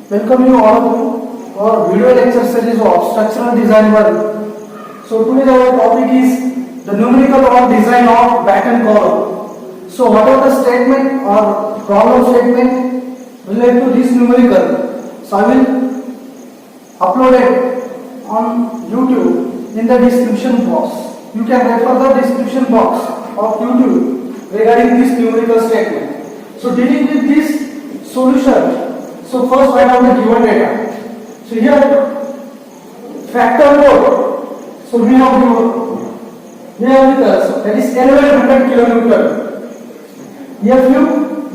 Welcome you all of you for video lecture series of structural design work. So today our topic is the numerical or design of batten column. So what are the statement or problem statement related to this numerical? So I will upload it on YouTube in the description box. You can refer the description box of YouTube regarding this numerical statement. So dealing with this solution. So first write down the given data. So here factor load. So we have with us that is 1100 kilonewton. Fu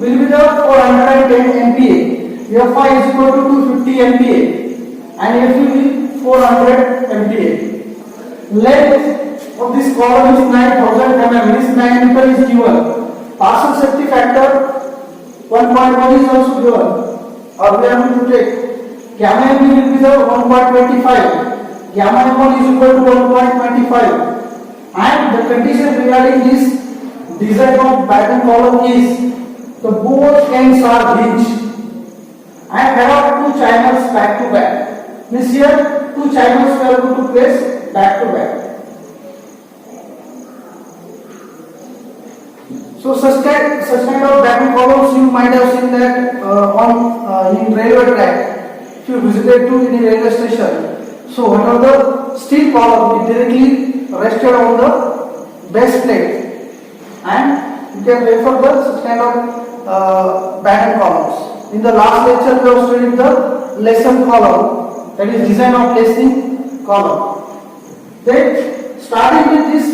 will be the 410 MPa. Fi is equal to 250 MPa and Fu will 400 MPa. Length of this column is 9000 mm. This 9 meter is given. Partial safety factor 1.1 is also given. Or we are going to take gamma m will be the 1.25. Gamma m1 is equal to 1.25. And the condition regarding this design of batten column is the both ends are hinged and there are two channels back to back. Means here two channels we are going to place back to back. So such kind of batten columns you might have seen that in railway track. If you visited to any railway station, so what are the steel column? It directly rested on the base plate, and you can refer the such kind of batten columns. In the last lecture, we have studied the lesson column, that is design of lacing column. Then starting with this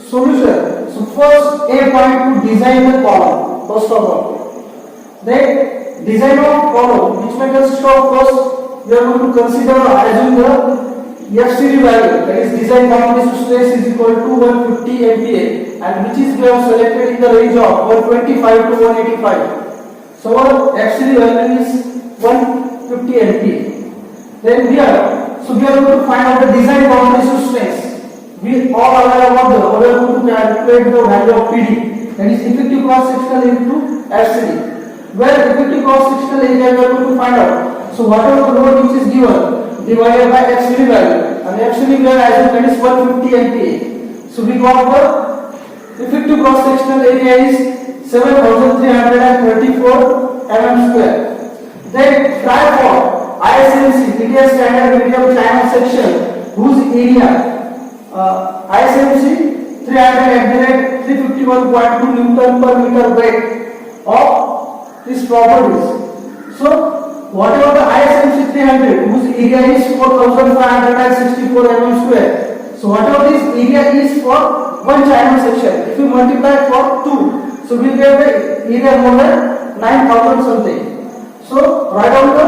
solution. So first A point to design the column, first of all. Then design of column, which may consist of first we are going to consider assume the FCD value, that is design compression stress is equal to 150 MPa and which is we have selected in the range of 125 to 185. So our FCD value is 150 MPa. Then here, so we are going to find out the design compression stress. We all are aware about we are going to calculate the value of PD, that is effective cross sectional into FCD. Where effective cross sectional area we are going to find out. So whatever the load which is given divided by FCD value, and FCD value as that is 150 MPa. So we got the effective cross sectional area is 7334 mm square. Then try for ISMC, India Standard Medium Channel Section, whose area ISMC 351.2 Newton per meter weight of these properties. So whatever the ISMC 300 whose area is 4564 mm square. So whatever this area is for one channel section, if you multiply for 2, so we will get the area more than 9000 something. So write down the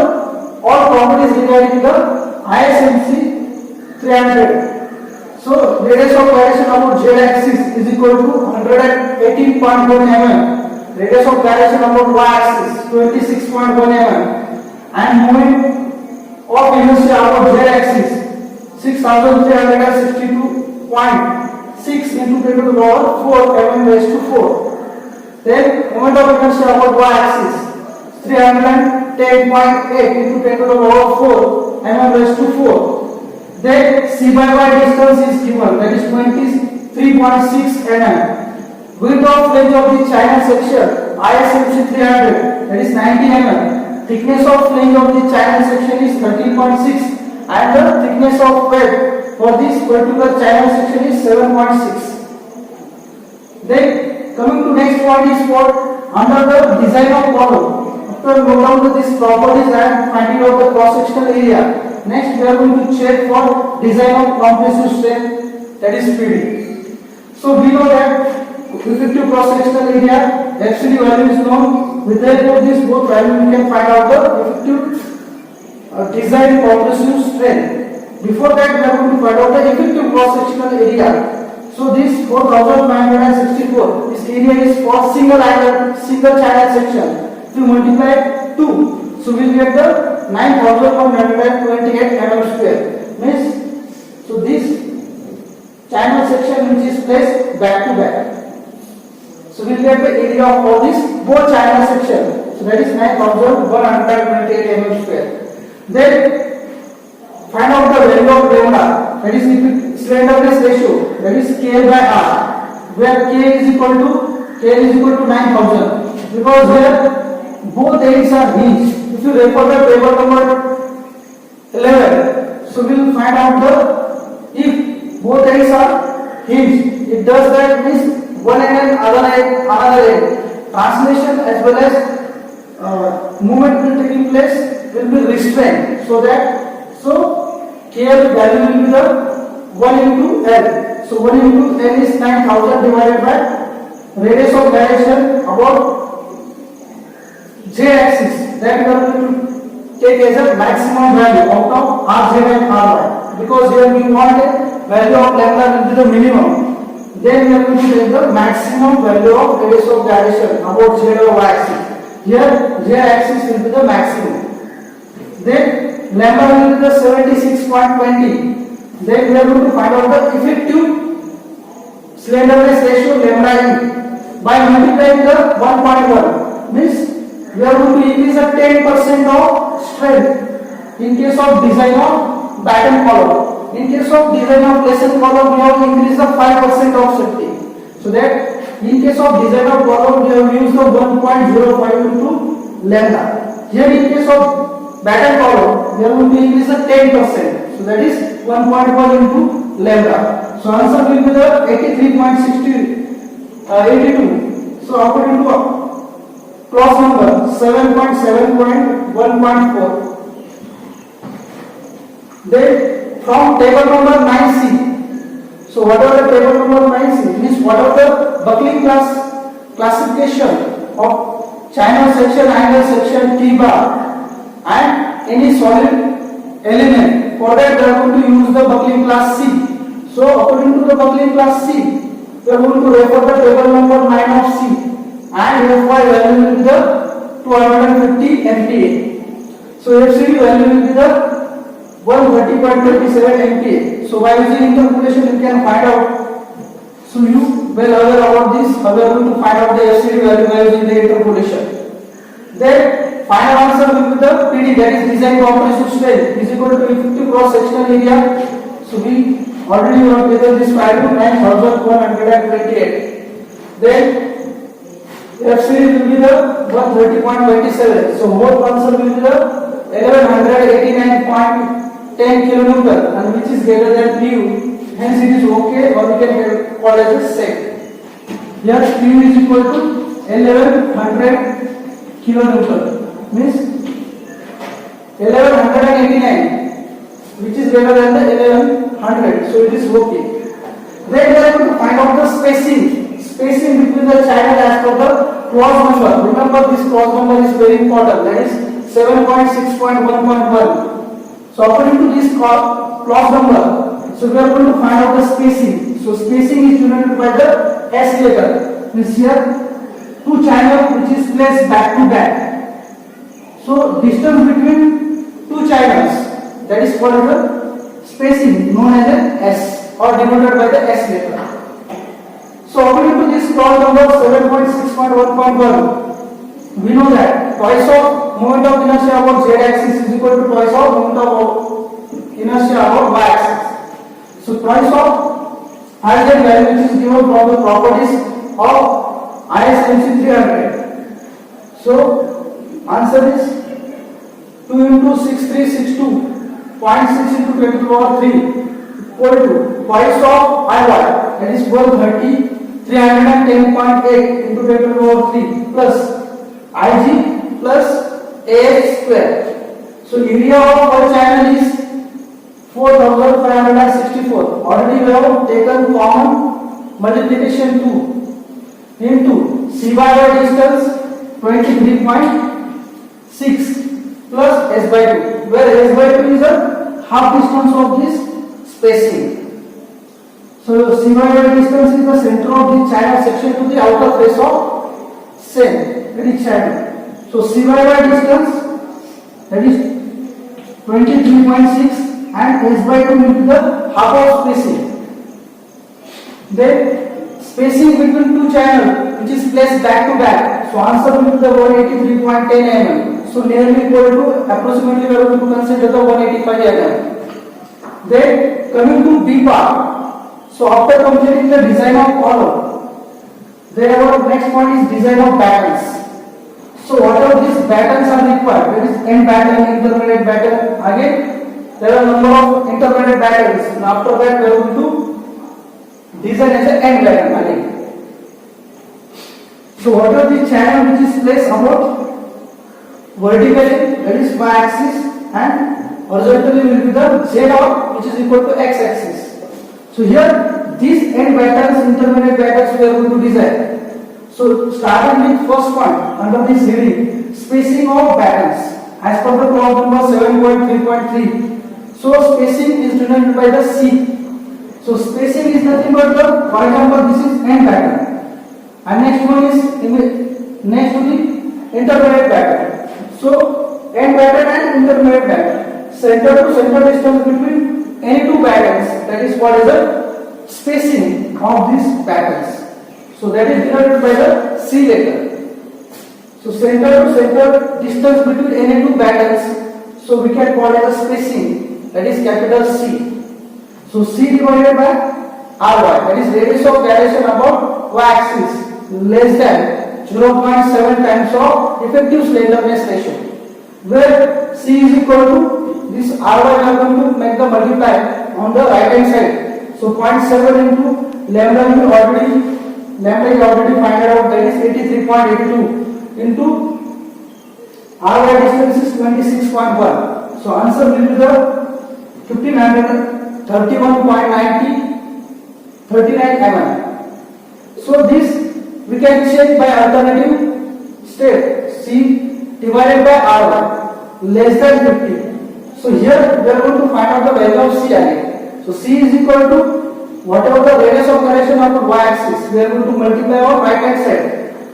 all properties regarding the ISMC 300. So radius of gyration about z axis is equal to 118.1 mm. Radius of gyration about y axis 26.1 mm. And moment of inertia about z axis 6362.6 into 10 to the power 4 mm raised to 4. Then moment of inertia about y axis 310.8 into 10 to the power 4 mm raised to 4. Then C by Y distance is given, that is 23.6 mm. Width of flange of the channel section ISMC 300, that is 90 mm. Thickness of flange of the channel section is 13.6 and the thickness of web for this particular channel section is 7.6. Then coming to next point is for under the design of column. After note down these properties and finding out the cross sectional area. Next, we are going to check for design of compressive strength, that is PD. So we know that effective cross sectional area FCD value is known. With the help of this both value we can find out the effective design compressive strength. Before that, we are going to find out the effective cross sectional area. So this 4564, this area is for single channel section. If you multiply 2, so we will get the 9128 mm square. Means, so this channel section which is placed back to back. So we will get the area of all this both channel section. So that is 9128 mm square. Then find out the value of lambda, that is slenderness ratio, that is KL by R, where K is equal to 9000, because here both ends are hinged. If you refer the table number 11, so we will find out the, if both ends are hinged, it does that means one end and another end, translation as well as movement will taking place will be restrained, so KL value will be the 1 into L. So 1 into L is 9000 divided by radius of gyration about J axis, that we are going to take as a maximum value out of Rz and Ry, because here we want a value of lambda will be the minimum. Then we are going to take the maximum value of radius of gyration about Z or Y axis. Here Z axis will be the maximum. Then lambda will be the 76.20. Then we are going to find out the effective slenderness ratio lambda e by multiplying the 1.1, means we are going to increase the 10% of strength in case of design of batten column. In case of design of lesson column, we have increased the 5% of safety. So that in case of design of column, we have used the 1.05 into lambda. Here in case of batten column, we are going to increase the 10%. So that is 1.1 into lambda. So answer will be the 83.82. So according to clause number 7.7.1.4. Then from table number 9C. So whatever the table number 9C means whatever the buckling classification of channel section, angle section, T-bar and any solid element, for that we are going to use the buckling class C. So according to the buckling class C, we are going to refer the table number 9 of C, and Fy value will be the 250 MPa. So FCD value will be the 130.27 MPa. So by using interpolation you can find out. So you well aware about this. How we are going to find out the FCD value by using the interpolation. Then final answer will be the PD, that is design comprehensive strength, is equal to effective cross sectional area. So we already have taken this value 9128. Then FCD will be the 130.27. So whole answer will be the 1189.10 kilonewton, and which is greater than PU. Hence it is okay, or we can call it as sec. Here PU is equal to 1100 kilonewton, means 1189, which is greater than the 1100. So it is okay. Then we are going to find out the spacing between the channel as per the clause number. Remember, this clause number is very important, that is 7.6.1.1. So according to this clause number, so we are going to find out the spacing. So spacing is denoted by the S letter. Means here two channels which is placed back to back. So distance between two channels, that is called the spacing, known as a S, or denoted by the S letter. So according to this clause number 7.6.1.1, we know that twice of moment of inertia about Z axis is equal to twice of moment of inertia about Y axis. So twice of Rz value, which is given from the properties of IS MC 300. So answer is 2 into 6362.6 into 10 to the power 3 equal to twice of IY, that is 130 310.8 into 10 to the power 3 plus Ig plus AX square. So area of per channel is 4564. Already we have taken common multiplication 2 into C by distance 23.6 plus S by 2, where S by 2 is the half distance of this spacing. So C by distance is the center of the channel section to the outer face of same channel. So C by distance, that is 23.6, and S by 2 will be the half of spacing. Then spacing between two channels which is placed back to back. So So answer will be the 183.10 mm. So nearly equal to approximately we are going to consider the 185 mm. Then coming to B part. So after completing the design of column, then our next point is design of battens. So whatever these battens are required, there is end batten, intermediate batten. Again, there are number of intermediate battens. And after that, we are going to design as an end batten again. So whatever the channel which is placed about vertically, that is y-axis, and horizontally will be the z dot, which is equal to x-axis. So here these end battens, intermediate battens we are going to design. So starting with first point under this heading, spacing of battens as per the clause number 7.3.3. So spacing is denoted by the C. So spacing is nothing but the, for example, this is end batten, and next one is next to the intermediate batten. So end batten and intermediate batten, center to center distance between any two battens, that is what is the spacing of these battens. So that is denoted by the C letter. So center to center distance between any two battens, so we can call it as spacing, that is capital C. So C divided by Ry, that is radius of gyration about y-axis, less than 0.7 times of effective slenderness ratio, where C is equal to this Ry we are going to make the multiply on the right hand side. So 0.7 into lambda is already find out, that is 83.82 into Ry distance is 26.1. So answer will be the 39 mm. So this we can check by alternative step, C divided by Ry less than 50. So here we are going to find out the value of C again. So C is equal to whatever the radius of gyration of y-axis, we are going to multiply on right hand side.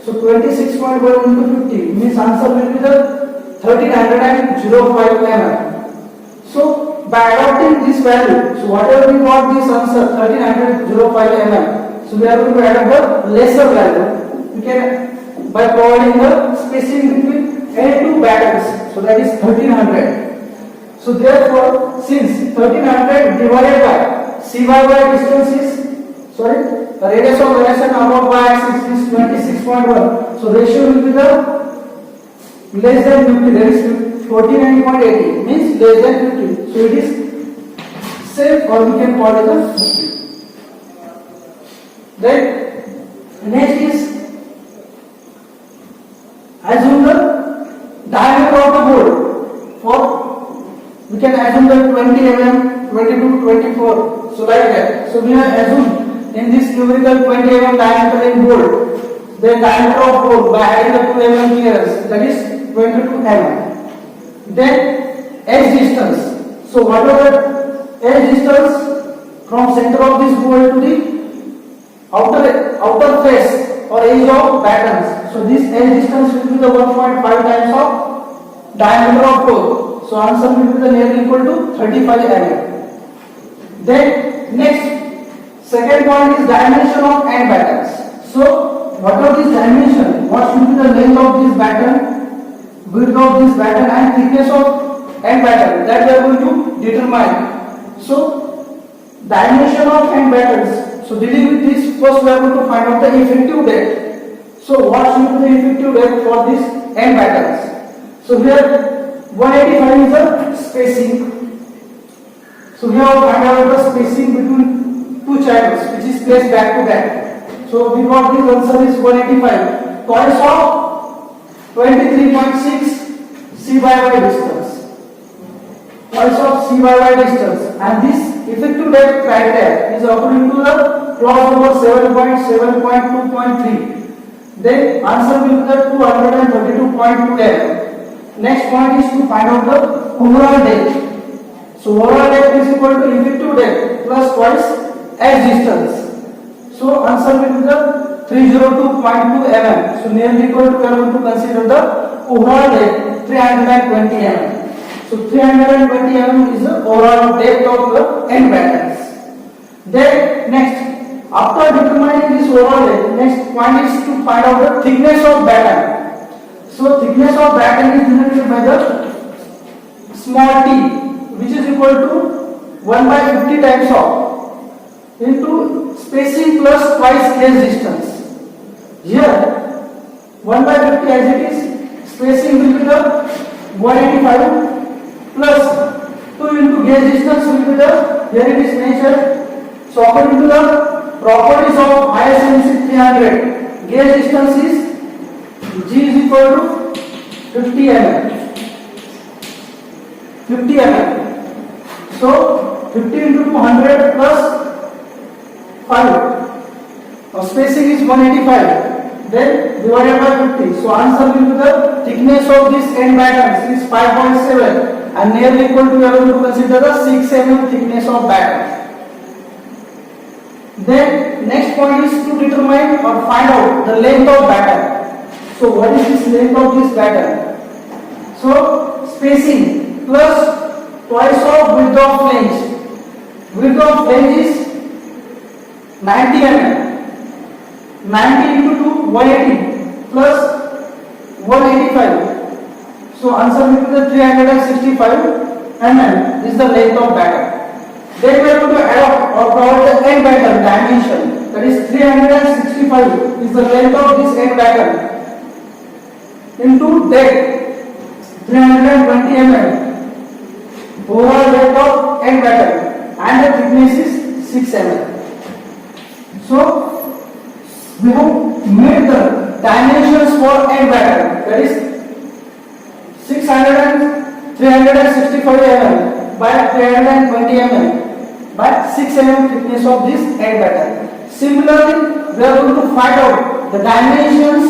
So 26.1 into 50 means answer will be the 1305 mm. So by adopting this value, so whatever we got this answer 1305 mm, so we are going to adopt the lesser value. We can by providing the spacing between any two battens, so that is 1300. So therefore, since 1300 divided by CYY distance is, the radius of gyration about y-axis is 26.1. So ratio will be the less than 50, that is 49.80, means less than 50. So it is safe, or we can call it as 50. Then next is assume the diameter of the board. For we can assume that 20 mm, 22, 24. So like that. So we have assumed in this numerical 20 mm diameter in board, the diameter of board by adding the 2 mm clearance, that is 22 mm. Then edge distance. So whatever edge distance from center of this board to the outer face or edge of battens. So this edge distance will be the 1.5 times of diameter of board. So answer will be the nearly equal to 35 mm. Then next, second point is dimension of end battens. So what are these dimension? What should be the length of this batten, width of this batten, and thickness of end batten? That we are going to determine. So dimension of end battens. So dealing with this, first we are going to find out the effective depth. So what should be the effective depth for these end battens? So here 185 is the spacing. So we have find out the spacing between two channels, which is placed back to back. So we got this answer is 185, twice of 23.6 CYY distance. Twice of CYY distance, and this effective depth criteria is according to the clause number 7.7.2.3. Then answer will be the 232.2 mm. Next point is to find out the overall depth. So overall depth is equal to effective depth plus twice edge distance. So answer will be the 302.2 mm. So nearly equal to, we are going to consider the overall depth 320 mm. So 320 mm is the overall depth of the end battens. Then next, After determining this overall length, next point is to find out the thickness of batten. So thickness of batten is denoted by the small t, which is equal to 1 by 50 times of into spacing plus twice gauge distance. Here 1 by 50 as it is, spacing will be the 185 plus 2 into gauge distance will be the, here it is mentioned. So according to the properties of ISMC 300, gauge distance is G is equal to 50 mm. 50 mm. So 50 into 200 plus 5. Spacing is 185. Then divided by 50. So answer will be the thickness of this end batten is 5.7 and nearly equal to, we are going to consider the 6 mm thickness of batten. Then next point is to determine or find out the length of batten. So what is this length of this batten? So spacing plus twice of width of flange. Width of flange is 90 mm. 90 into 2, 180 plus 185. So answer will be the 365 mm is the length of batten. Then we are going to add up or provide the end batten dimension. That is 365 is the length of this end batten into depth 320 mm. Overall depth of end batten and the thickness is 6 mm. So we have made the dimensions for end batten, that is 365 mm by 320 mm by 6 mm thickness of this end batten. Similarly, we are going to find out the dimensions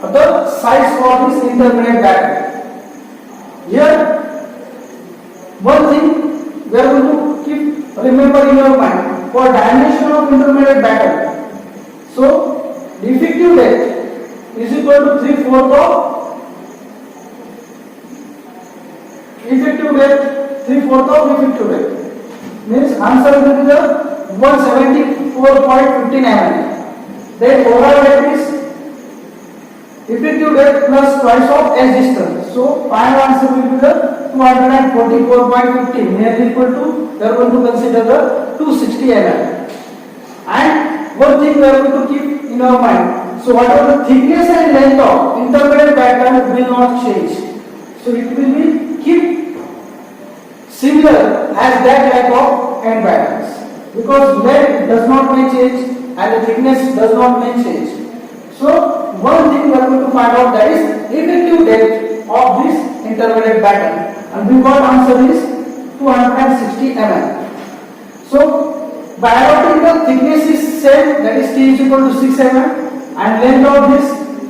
of the size for this intermediate batten. Here, one thing we are going to keep remember in your mind for dimension of intermediate batten. So, the effective depth is equal to 3/4 of effective depth, 3/4 of effective depth. Means answer will be the 174.59 mm. Then overall depth is effective depth plus twice of edge distance. So final answer will be the 244.50, nearly equal to, we are going to consider the 260 mm. And one thing we are going to keep in our mind. So whatever the thickness and length of intermediate batten will not change. So it will be keep similar as that like of end battens, because length does not may change and the thickness does not may change. So one thing we are going to find out, that is effective depth of this intermediate batten, and we got answer is 260 mm. So by adopting the thickness is same, that is T is equal to 6 mm, and length of this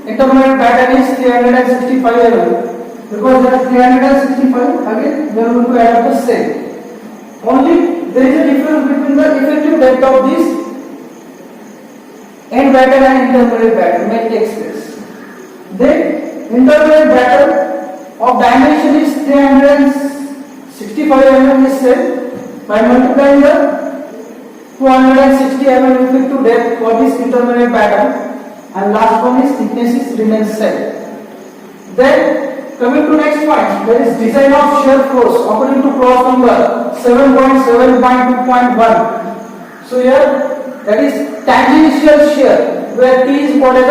intermediate batten is 365 mm. Because there are 365, again we are going to add up the same. Only there is a difference between the effective depth of this end batten and intermediate batten may take place. Then intermediate batten of dimension is 365 mm is same. By multiplying the 260 mm effective depth for this intermediate batten, and last one is thickness is remains same. Then coming to next point, there is design of shear force according to clause number 7.7.2.1. So here that is tangential shear, where T is called as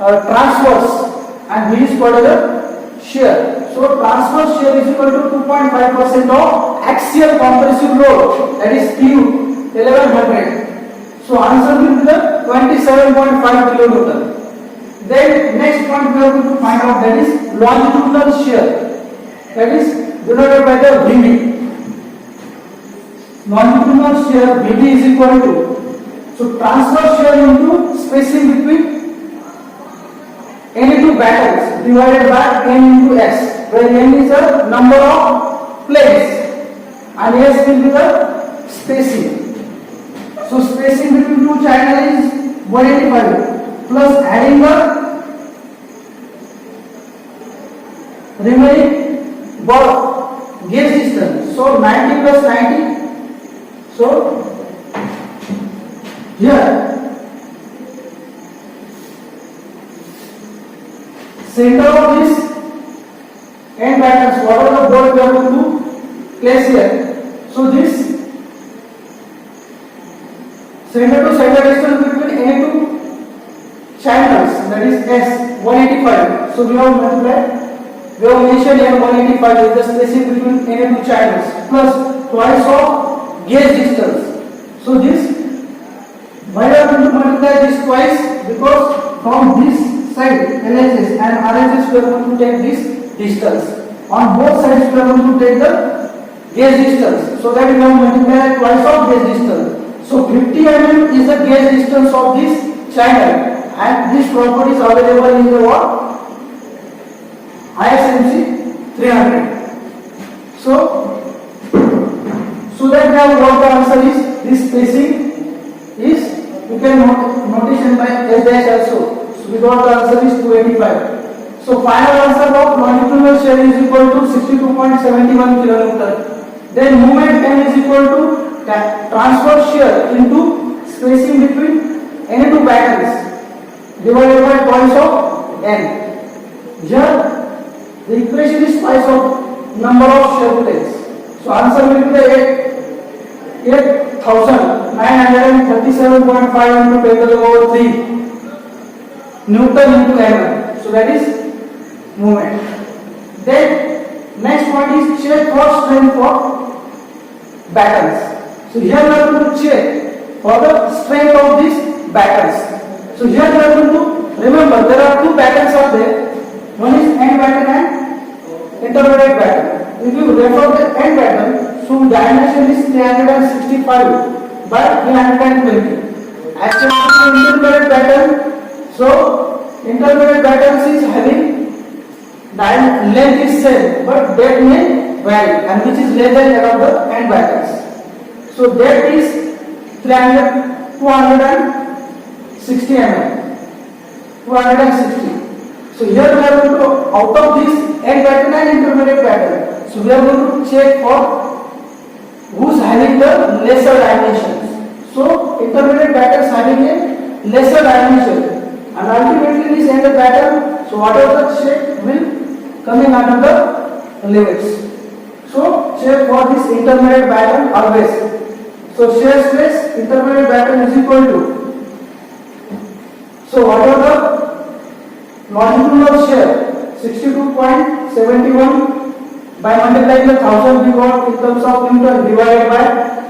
a transverse and V is called as a shear. So transverse shear is equal to 2.5% of axial compressive load, that is TU 1100. So answer will be the 27.5 kilonewton. Then next point we are going to find out, that is longitudinal shear, that is denoted by the VB. Longitudinal shear VB is equal to, so transverse shear into spacing between any two battens divided by n into s, where n is the number of planes and s will be the spacing. So spacing between two channels is 185. Plus adding the remaining gauge distance. So 90 plus 90. So here center of this end matters, whatever the board we are going to place here. So this center to center distance between any two channels, that is S 185. So we have multiplied, we have mentioned here 185 is the spacing between any two channels plus twice of gauge distance. So this, why are we going to multiply this twice? Because from this side LHS and RHS we are going to take this distance. On both sides we are going to take the gauge distance. So that we have multiplied twice of gauge distance. So 50 mm is the gauge distance of this channel, and this property is available in the what? ISMC 300. So that we have what the answer is, this spacing is, you can notation by S dash also. So we got the answer is 285. So final answer of longitudinal shear is equal to 62.71 kN. Then moment M is equal to transverse shear into spacing between any two patterns divided by twice of N. Here the equation is twice of number of shear planes. So answer will be the 8,937.5 into 10⁻³ Newton into mm. So that is movement. Then next point is check for strength for battens. So here we are going to check for the strength of these battens. So here we are going to remember there are two battens are there. One is end batten and intermediate batten. If you refer the end batten, so dimension is 365 by 320. Actually intermediate batten, so intermediate battens is having length is same but depth may vary, and which is less than that of the end battens. So depth is 260 mm. 260. So here we are going to, out of this end batten and intermediate batten, so we are going to check for who's having the lesser dimensions. So intermediate battens having a lesser dimension, and ultimately this end batten, so whatever the shape will coming under the limits. So check for this intermediate batten always. So shear stress intermediate batten is equal to, so whatever the longitudinal shear 62.71 by multiplying the 1000 we got in terms of Newton divided by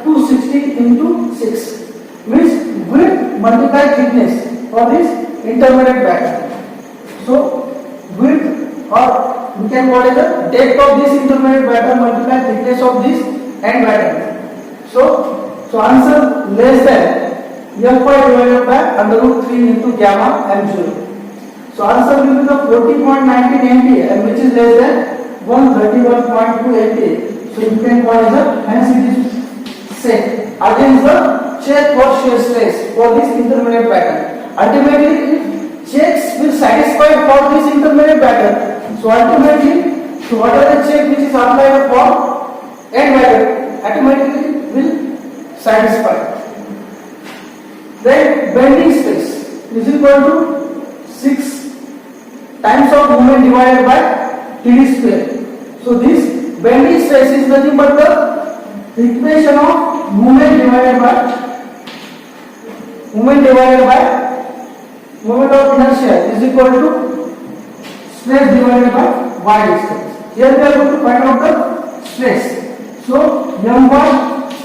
260 into 6 means width multiply thickness for this intermediate batten. So width, or we can call it the depth of this intermediate batten multiply thickness of this end batten. So answer less than Fy divided by √3 into gamma m0. So answer will be the 40.19 MPa, and which is less than 131.2 MPa. So you can call it the, hence it is safe. Again the check for shear stress for this intermediate batten. Ultimately checks will satisfy for this intermediate batten. So ultimately, so whatever the check which is applied for end batten automatically will satisfy. Then bending stress is equal to 6 times of moment divided by TD square. So this bending stress is nothing but the equation of moment divided by moment of inertia is equal to stress divided by y distance. Here we are going to find out the stress. So My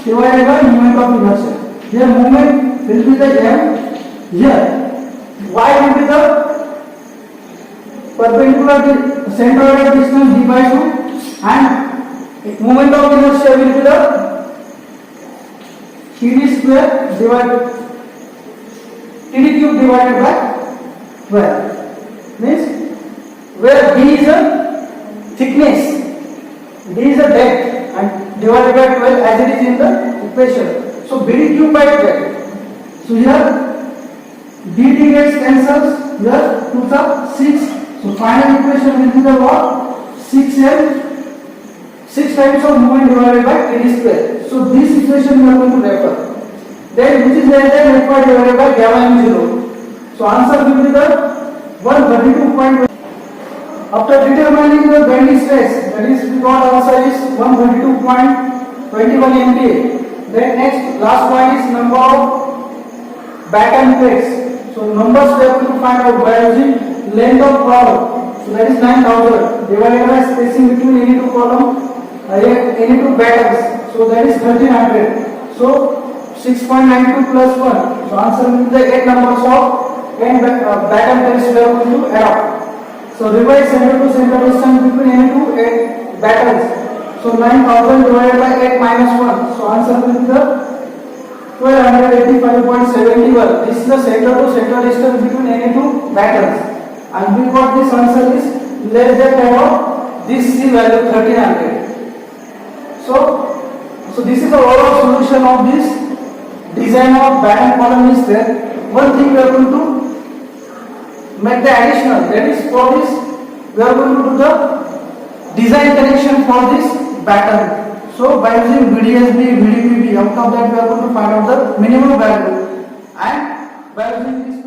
divided by moment of inertia. Here moment will be the m. Here y will be the perpendicular centroidal distance d by 2, and moment of inertia will be the TD square divided TD cube divided by 12. Means where d is a thickness, d is a depth, and divided by 12 as it is in the equation. So BD cube by 12. So here dt gets cancels, here 2 are 6. So final equation will be the what? 6m, 6 times of moment divided by TD square. So this equation we are going to refer. then which is less than FY divided by gamma m0. So answer will be the 132. After determining the bending stress, that is we got answer is 132.21 MPa. Then next last point is number of back-end plates. So numbers we have to find out by using length of column. So that is 9000 divided by spacing between any two column, any two battens. So that is 1300. So 6.92 plus 1. So answer will be the 8 numbers of n back-end plates we are going to add up. So revise center to center distance between any two battens. So 9000 divided by 8 minus 1. So answer will be the 1285.71. This is the center to center distance between any two battens. And we got this answer is less than that of this C value 1300. So this is the overall solution of this design of batten column is there. One thing we are going to make the additional, that is for this we are going to do the design connection for this batten. So by using VDSB, VDPB, out of that we are going to find out the minimum value, and by using this